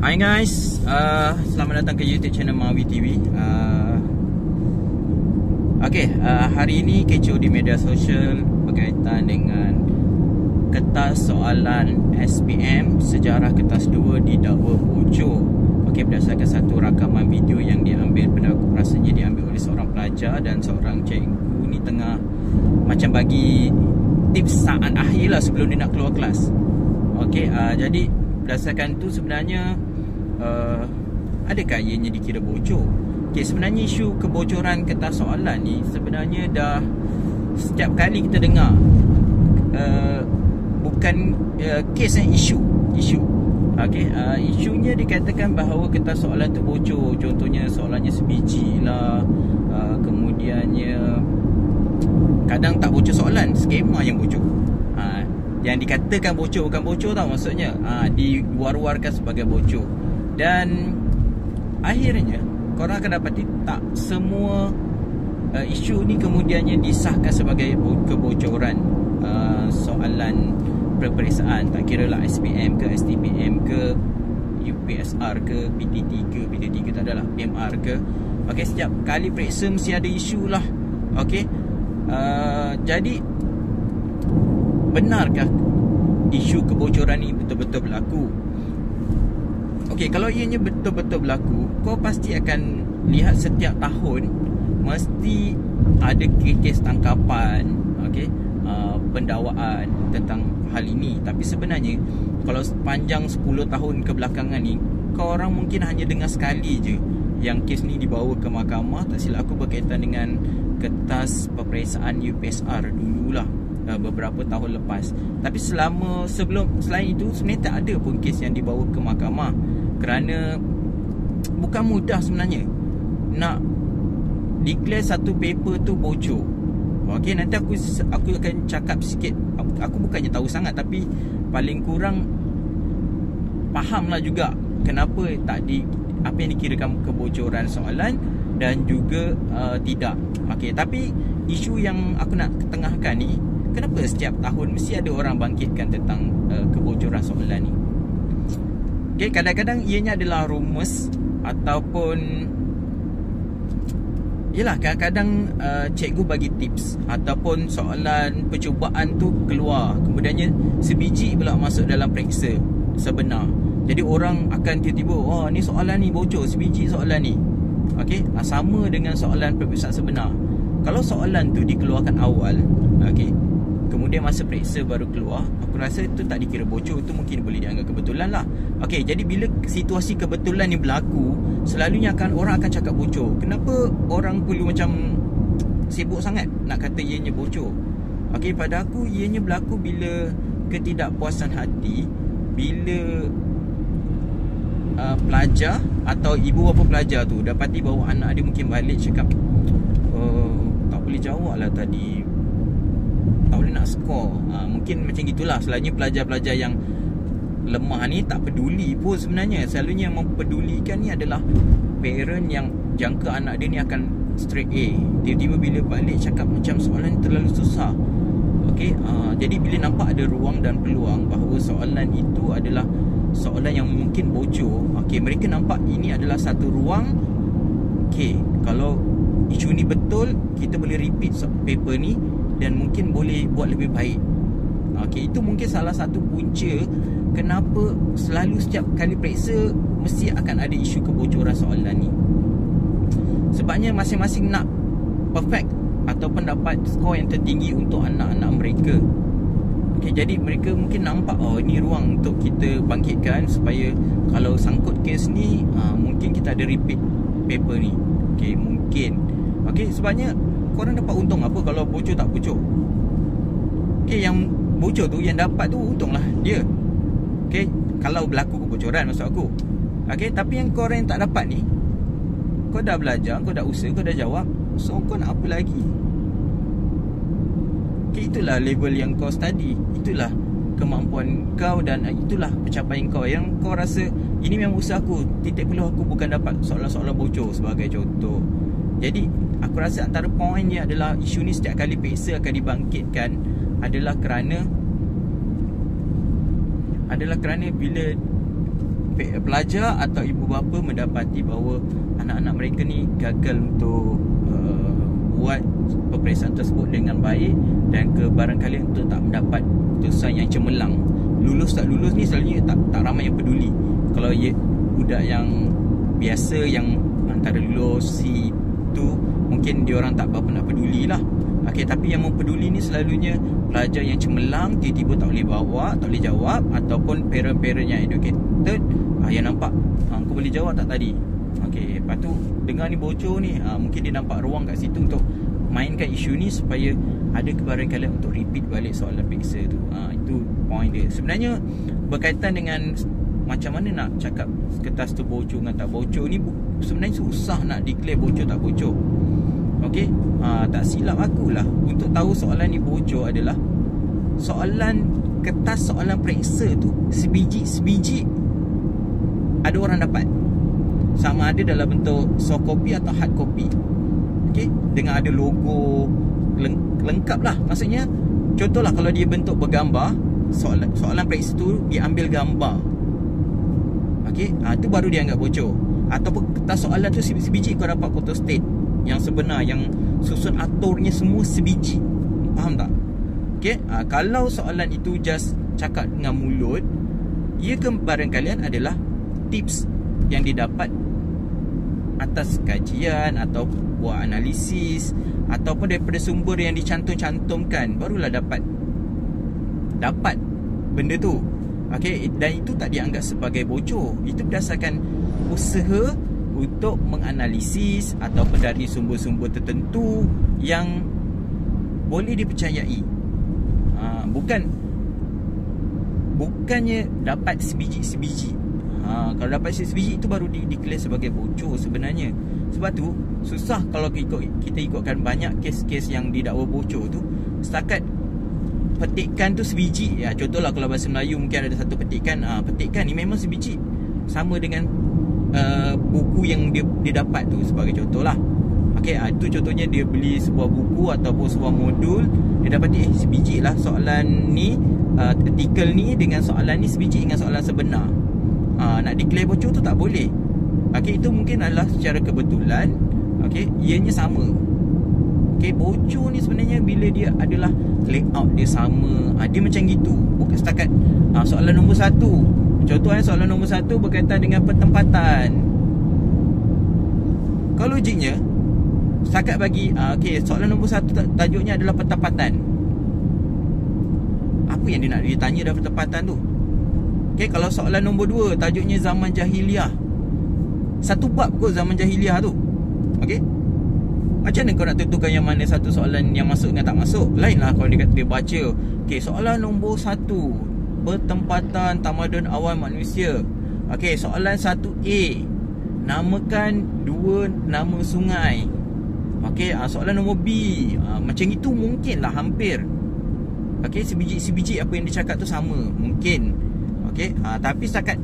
Hai guys, selamat datang ke YouTube channel Mawi TV. Hari ini kecoh di media sosial berkaitan dengan kertas soalan SPM sejarah kertas 2 didakwa bocor. Berdasarkan satu rakaman video yang diambil, rasanya diambil oleh seorang pelajar dan seorang cikgu ni tengah macam bagi tips saat akhir lah sebelum dia nak keluar kelas. Jadi berdasarkan tu sebenarnya adakah ianya dikira bocor? Sebenarnya isu kebocoran kertas soalan ni sebenarnya dah setiap kali kita dengar. Bukan kes yang isu. Isunya dikatakan bahawa kertas soalan tu bocor. Contohnya soalannya sebiji lah, kemudiannya kadang tak bocor soalan, skema yang bocor. Yang dikatakan bocor bukan bocor tau maksudnya. Diwar-warkan sebagai bocor. Dan akhirnya korang akan dapati tak semua isu ni kemudiannya disahkan sebagai kebocoran soalan peperiksaan. Tak kira lah SPM ke, STPM ke, UPSR ke, PTT ke, PTT ke tak adalah, PMR ke. Setiap kali periksa mesti ada isu lah. Jadi benarkah isu kebocoran ni betul-betul berlaku? Kalau ianya betul-betul berlaku, kau pasti akan lihat setiap tahun mesti ada kes tangkapan, pendakwaan tentang hal ini. Tapi sebenarnya kalau sepanjang 10 tahun kebelakangan ni, kau orang mungkin hanya dengar sekali je yang kes ni dibawa ke mahkamah. Tak silap aku berkaitan dengan kertas peperiksaan UPSR dululah, beberapa tahun lepas. Tapi selain itu sebenarnya tak ada pun kes yang dibawa ke mahkamah. Kerana bukan mudah sebenarnya nak declare satu paper tu bocor. Nanti aku akan cakap sikit. Aku bukannya tahu sangat, tapi paling kurang faham lah juga kenapa apa yang dikirakan kebocoran soalan dan juga tidak. Tapi isu yang aku nak ketengahkan ni, kenapa setiap tahun mesti ada orang bangkitkan tentang kebocoran soalan ni? Kadang-kadang ianya adalah rumus ataupun kadang-kadang cikgu bagi tips ataupun soalan percubaan tu keluar, kemudiannya sebiji pula masuk dalam periksa sebenar. Jadi orang akan tiba-tiba, ni soalan ni bocor, sebiji soalan ni. Sama dengan soalan peperiksaan sebenar. Kalau soalan tu dikeluarkan awal, kemudian masa periksa baru keluar, aku rasa itu tak dikira bocor. Itu mungkin boleh dianggap kebetulan lah. Jadi bila situasi kebetulan ni berlaku, selalunya orang akan cakap bocor. Kenapa orang perlu macam sibuk sangat nak kata ianya bocor? Pada aku ianya berlaku bila ketidakpuasan hati, bila pelajar atau ibu bapa pelajar tu dapati bahawa anak dia mungkin balik cakap, tak boleh jawab lah tadi, tak boleh nak skor. Mungkin macam gitulah. Selalunya pelajar-pelajar yang lemah ni tak peduli pun sebenarnya. Selalunya yang mempedulikan ni adalah parent yang jangka anak dia ni akan straight A. Tiba-tiba bila balik cakap macam soalan ni terlalu susah. Jadi bila nampak ada ruang dan peluang bahawa soalan itu adalah soalan yang mungkin bocor, mereka nampak ini adalah satu ruang. Kalau isu ni betul, kita boleh repeat paper ni dan mungkin boleh buat lebih baik. Itu mungkin salah satu punca kenapa selalu setiap kali periksa mesti akan ada isu kebocoran soalan ni. Sebabnya masing-masing nak perfect ataupun dapat skor yang tertinggi untuk anak-anak mereka. Jadi mereka mungkin nampak, ini ruang untuk kita bangkitkan supaya kalau sangkut kes ni, mungkin kita ada repeat paper ni. Mungkin. Sebabnya korang dapat untung apa kalau bocor tak bocor? Yang bocor tu, yang dapat tu untunglah dia. Kalau berlaku kebocoran maksud aku. Tapi yang korang yang tak dapat ni, kau dah belajar, kau dah usaha, kau dah jawab, so kau nak apa lagi? Itulah level yang kau study, itulah kemampuan kau dan itulah pencapaian kau yang kau rasa ini memang usaha aku. Titik peluh aku bukan dapat soalan-soalan bocor sebagai contoh. Jadi aku rasa antara poin dia adalah isu ni setiap kali periksa akan dibangkitkan adalah kerana bila pelajar atau ibu bapa mendapati bahawa anak-anak mereka ni gagal untuk buat peperiksaan tersebut dengan baik, dan barangkali untuk tak mendapat keputusan yang cemerlang. Lulus tak lulus ni selalunya tak ramai yang peduli. Kalau budak yang biasa yang antara lulus C tu, mungkin dia orang tak berapa nak peduli lah. Okey, tapi yang mempeduli ni selalunya pelajar yang cemerlang, tiba-tiba tak boleh jawab, ataupun parent-parent yang educated, yang nampak kau boleh jawab tak tadi. Okey, lepas tu dengar ni bocor ni, mungkin dia nampak ruang kat situ untuk mainkan isu ni supaya ada kebarangkalian untuk repeat balik soalan periksa tu. Itu point dia. Sebenarnya berkaitan dengan macam mana nak cakap kertas tu bocor dengan tak bocor ni, sebenarnya susah nak declare bocor tak bocor. Okey, tak silap akulah, untuk tahu soalan ni bocor adalah soalan kertas soalan periksa tu sebiji ada orang dapat, sama ada dalam bentuk soft copy atau hard copy. Okey, dengan ada logo lengkap lah. Maksudnya contohlah kalau dia bentuk bergambar, soalan periksa tu dia ambil gambar. Okey, tu baru dia anggap bocor. Ataupun kertas soalan tu sebiji kau dapat photostat yang sebenar, yang susun aturnya semua sebiji. Faham tak? Okey, kalau soalan itu just cakap dengan mulut, ia barangkalian adalah tips yang didapat atas kajian atau buat analisis, ataupun daripada sumber yang dicantum-cantumkan, barulah dapat benda tu. Okey, dan itu tak dianggap sebagai bocor. Itu berdasarkan usaha untuk menganalisis ataupun dari sumber-sumber tertentu yang boleh dipercayai. Bukannya dapat sebiji-sebiji. Kalau dapat sebiji itu baru declare sebagai bocor sebenarnya. Sebab tu susah kalau kita ikutkan banyak kes-kes yang didakwa bocor tu. Setakat petikan tu sebiji, contohlah kalau bahasa Melayu mungkin ada satu petikan, petikan ni memang sebiji, sama dengan buku yang dia dapat tu, sebagai contoh lah. Okey, itu contohnya dia beli sebuah buku ataupun sebuah modul, dia dapati sebiji lah soalan ni, artikel ni dengan soalan ni sebiji dengan soalan sebenar. Nak declare bocor tu tak boleh. Okey, itu mungkin adalah secara kebetulan. Okey, ianya sama. Okey, bocor ni sebenarnya bila dia adalah layout dia sama. Dia macam gitu. Bukan setakat soalan nombor 1. Contohnya soalan nombor 1 berkaitan dengan pertempatan. Kalau logiknya setakat bagi okey, soalan nombor 1 tajuknya adalah pertempatan. Apa yang dia nak ditanya dalam pertempatan tu? Okey, kalau soalan nombor 2 tajuknya zaman jahiliah, satu bab kot zaman jahiliah tu. Okey, macam mana kau nak tentukan yang mana satu soalan yang masuk dengan tak masuk? Lainlah kalau dia baca, okey, soalan nombor 1, pertempatan tamadun awal manusia. Okey, soalan 1A, namakan 2 nama sungai. Okey, soalan nombor B, macam itu mungkinlah hampir. Okey, sebiji apa yang dia cakap tu sama, mungkin. Okey, tapi setakat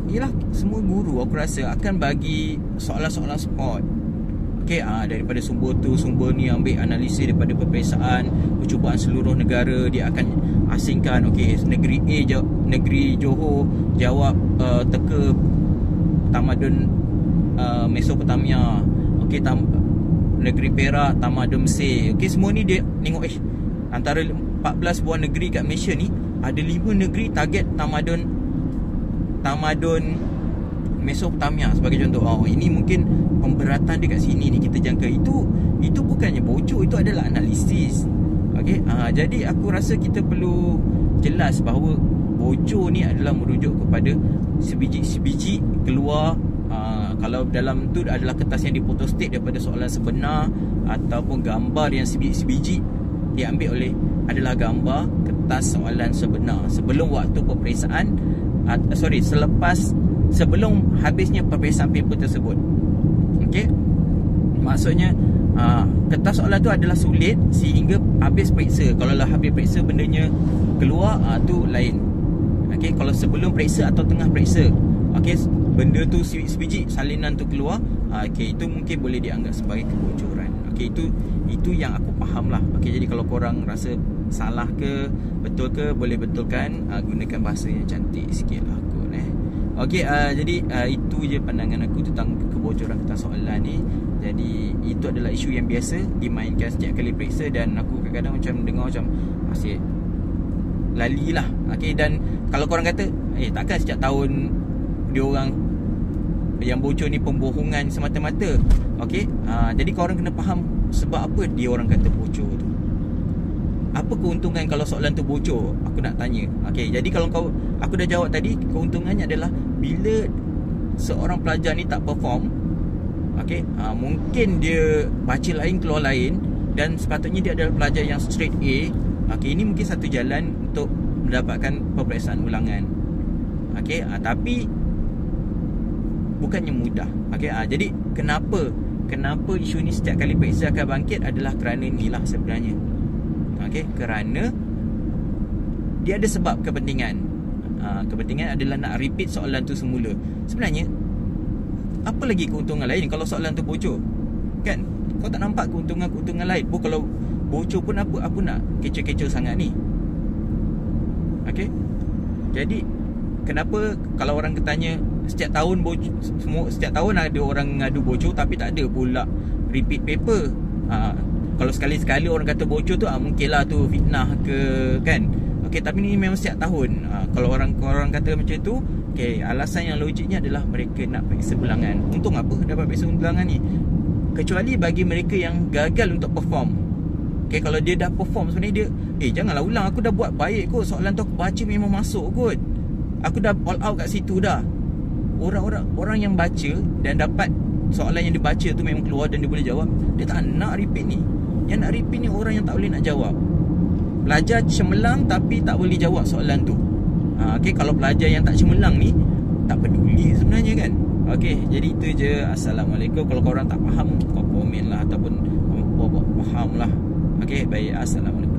ialah semua guru aku rasa akan bagi soalan-soalan spot. Okey, daripada sumber tu, sumber ni ambil analisis daripada peperiksaan percubaan seluruh negara, dia akan asingkan. Okey, negeri A, negeri Johor jawab teka tamadun Mesopotamia. Okey, negeri Perak tamadun Mesir. Okey, semua ni dia tengok antara 14 buah negeri kat Malaysia ni, ada 5 negeri target tamadun Mesopotamia sebagai contoh. Ini mungkin pemberatan dia kat sini ni, kita jangka. Itu bukannya bocor, itu adalah analisis. Okey, jadi aku rasa kita perlu jelas bahawa bocor ni adalah merujuk kepada sebiji-sebiji keluar. Kalau dalam tu adalah kertas yang dipotostat daripada soalan sebenar, ataupun gambar yang sebiji-sebiji diambil oleh adalah gambar kertas soalan sebenar sebelum waktu peperiksaan, sebelum habisnya peperiksaan paper tersebut. Okey, maksudnya kertas soalan tu adalah sulit sehingga habis periksa. Kalau lah habis periksa bendanya keluar, tu lain. Okey, kalau sebelum periksa atau tengah periksa, okey, benda tu sebiji salinan tu keluar, okey, itu mungkin boleh dianggap sebagai kebocoran. Okey, itu yang aku faham lah. Okey, jadi kalau korang rasa salah ke betul ke, boleh betulkan, gunakan bahasa yang cantik sikit lah kot. Okey, jadi itu je pandangan aku tentang kebocoran kertas soalan ni. Jadi itu adalah isu yang biasa dimainkan setiap kali periksa, dan aku kadang-kadang macam dengar macam asyik lali lah. Okey, dan kalau korang kata takkan setiap tahun dia orang yang bocor ni pembohongan semata-mata. Okey, jadi korang kena faham sebab apa dia orang kata bocor tu. Apa keuntungan kalau soalan tu bocor? Aku nak tanya. Okey, jadi kalau aku dah jawab tadi, keuntungannya adalah bila seorang pelajar ni tak perform, okey, mungkin dia baca lain keluar lain, dan sepatutnya dia adalah pelajar yang straight A. Okey, ini mungkin satu jalan untuk mendapatkan peperiksaan ulangan. Okey, tapi bukannya mudah. Okey, jadi kenapa isu ni setiap kali periksa akan bangkit adalah kerana inilah sebenarnya. Okey, kerana dia ada sebab kepentingan. Kepentingan adalah nak repeat soalan tu semula. Sebenarnya apa lagi keuntungan lain kalau soalan tu bocor? Kan? Kau tak nampak keuntungan lain pun kalau bocor pun apa nak kecoh-kecoh sangat ni? Okey. Jadi kenapa kalau orang tanya setiap tahun bocor, setiap tahun ada orang ngadu bocor tapi tak ada pula repeat paper. Kalau sekali-sekali orang kata bocor tu mungkinlah tu fitnah ke, kan? Okey, tapi ni memang setiap tahun. Kalau orang kata macam tu, okey, alasan yang logiknya adalah mereka nak periksa ulangan. Untung apa dapat periksa ulangan ni? Kecuali bagi mereka yang gagal untuk perform. Okey, kalau dia dah perform sebenarnya dia janganlah ulang, aku dah buat baik kot, soalan tu aku baca memang masuk kot, aku dah all out kat situ dah. Orang yang baca dan dapat soalan yang dia baca tu memang keluar dan dia boleh jawab, dia tak nak repeat ni. Yang nak repeat ni orang yang tak boleh nak jawab. Pelajar cemerlang tapi tak boleh jawab soalan tu. Okey, kalau pelajar yang tak cemerlang ni tak peduli sebenarnya, kan? Okey, jadi itu je. Assalamualaikum. Kalau korang tak faham, kau komen lah ataupun kau faham lah. Okey, baik. Assalamualaikum.